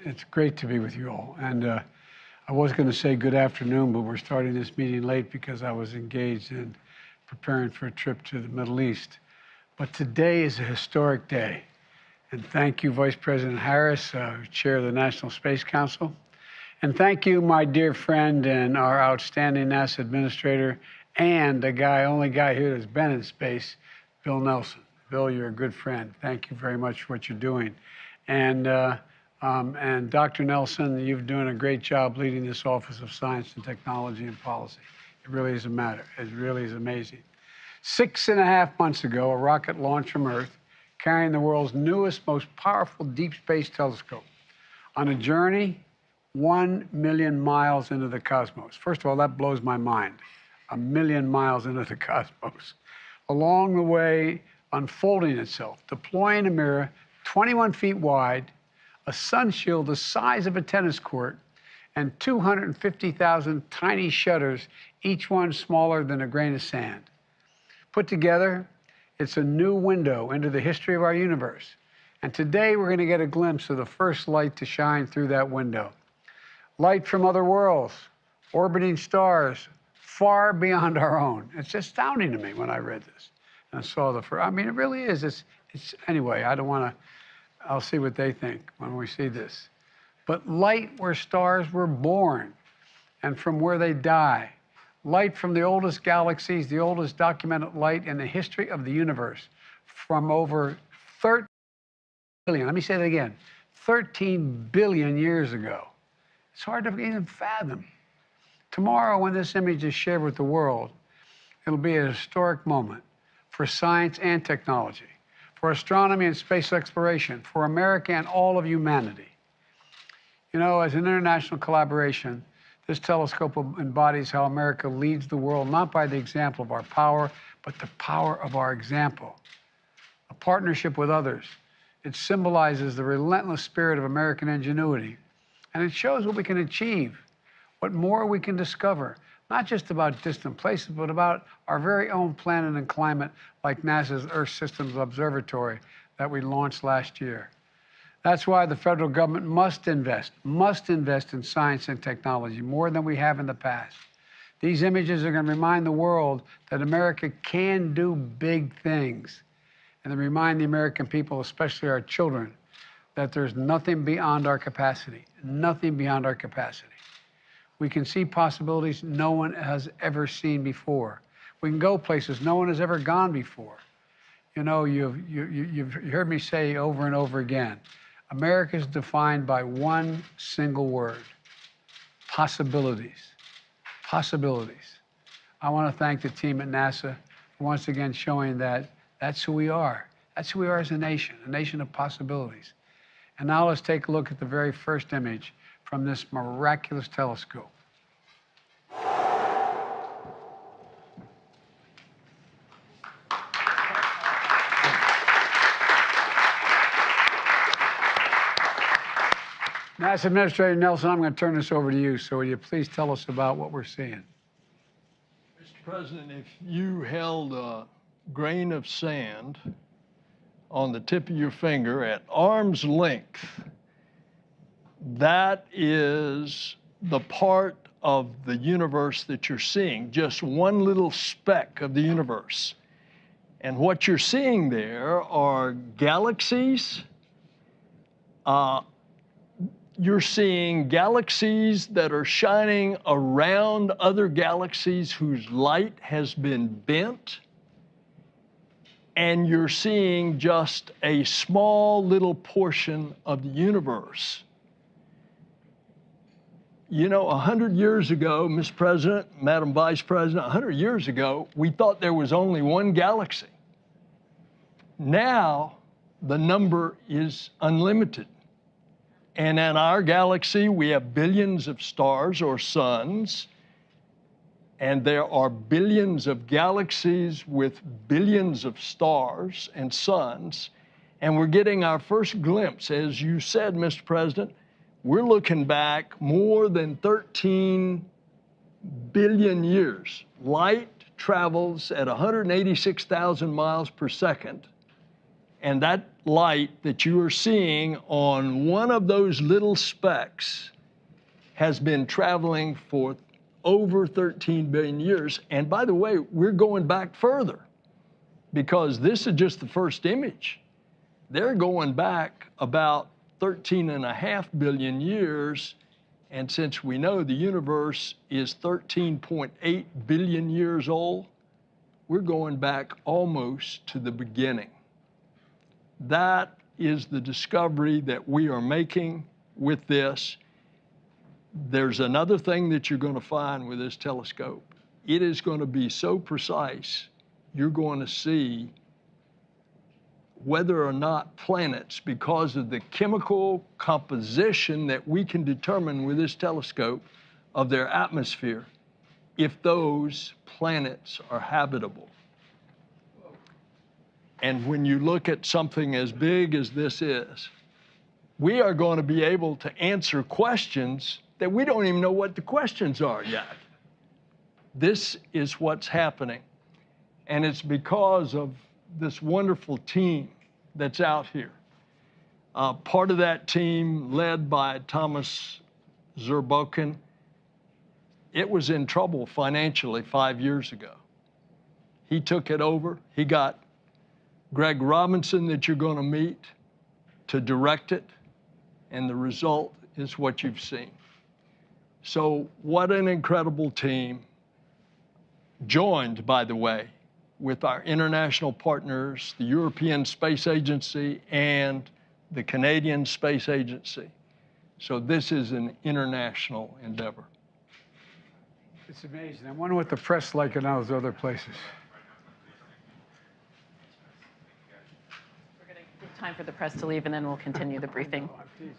It's great to be with you all. And I was going to say good afternoon, but we're starting this meeting late because I was engaged in preparing for a trip to the Middle East. But today is a historic day. And thank you, Vice President Harris, Chair of the National Space Council. And thank you, my dear friend and our outstanding NASA administrator, and the only guy here that's been in space, Bill Nelson. Bill, you're a good friend. Thank you very much for what you're doing. And Dr. Nelson, you're doing a great job leading this Office of Science and Technology and Policy. It really is a matter. It really is amazing. 6.5 months ago, a rocket launched from Earth, carrying the world's newest, most powerful deep space telescope on a journey 1 million miles into the cosmos. First of all, that blows my mind. 1 million miles into the cosmos. Along the way, unfolding itself, deploying a mirror 21 feet wide, a sun shield the size of a tennis court, and 250,000 tiny shutters, each one smaller than a grain of sand. Put together, it's a new window into the history of our universe. And today we're going to get a glimpse of the first light to shine through that window. Light from other worlds, orbiting stars, far beyond our own. It's astounding to me when I read this and I saw the first. I mean, it really is. It's anyway, I don't want to, I'll see what they think when we see this. But light where stars were born and from where they die. Light from the oldest galaxies, the oldest documented light in the history of the universe, from over 13 billion, let me say that again, 13 billion years ago. It's hard to even fathom. Tomorrow, when this image is shared with the world, it'll be a historic moment for science and technology, for astronomy and space exploration, for America and all of humanity. You know, as an international collaboration, this telescope embodies how America leads the world, not by the example of our power, but the power of our example. A partnership with others. It symbolizes the relentless spirit of American ingenuity. And it shows what we can achieve, what more we can discover, not just about distant places, but about our very own planet and climate, like NASA's Earth Systems Observatory that we launched last year. That's why the federal government must invest in science and technology more than we have in the past. These images are going to remind the world that America can do big things. And they remind the American people, especially our children, that there's nothing beyond our capacity, nothing beyond our capacity. We can see possibilities no one has ever seen before. We can go places no one has ever gone before. You know, you've heard me say over and over again, America is defined by one single word: possibilities. Possibilities. I want to thank the team at NASA for once again showing that that's who we are. That's who we are as a nation of possibilities. And now let's take a look at the very first image from this miraculous telescope. NASA Administrator Nelson, I'm going to turn this over to you. So will you please tell us about what we're seeing? Mr. President, if you held a grain of sand on the tip of your finger at arm's length, that is the part of the universe that you're seeing, just one little speck of the universe. And what you're seeing there are galaxies. You're seeing galaxies that are shining around other galaxies whose light has been bent. And you're seeing just a small little portion of the universe. You know, 100 years ago, Mr. President, Madam Vice President, 100 years ago, we thought there was only one galaxy. Now, the number is unlimited. And in our galaxy, we have billions of stars or suns. And there are billions of galaxies with billions of stars and suns. And we're getting our first glimpse. As you said, Mr. President, we're looking back more than 13 billion years. Light travels at 186,000 miles per second. And that light that you are seeing on one of those little specks has been traveling for over 13 billion years. And by the way, we're going back further because this is just the first image. They're going back about 13.5 billion years. And since we know the universe is 13.8 billion years old, we're going back almost to the beginning. That is the discovery that we are making with this. There's another thing that you're going to find with this telescope. It is going to be so precise, you're going to see whether or not planets, because of the chemical composition that we can determine with this telescope of their atmosphere, if those planets are habitable. And when you look at something as big as this is, we are going to be able to answer questions that we don't even know what the questions are yet. This is what's happening. And it's because of this wonderful team that's out here. Part of that team, led by Thomas Zurbuchen, it was in trouble financially 5 years ago. He took it over. He got Greg Robinson, that you're going to meet, to direct it, and the result is what you've seen. So what an incredible team, joined, by the way, with our international partners, the European Space Agency and the Canadian Space Agency. So this is an international endeavor. It's amazing. I wonder what the press like in those other places. We're going to give time for the press to leave, and then we'll continue the briefing. I'm teasing.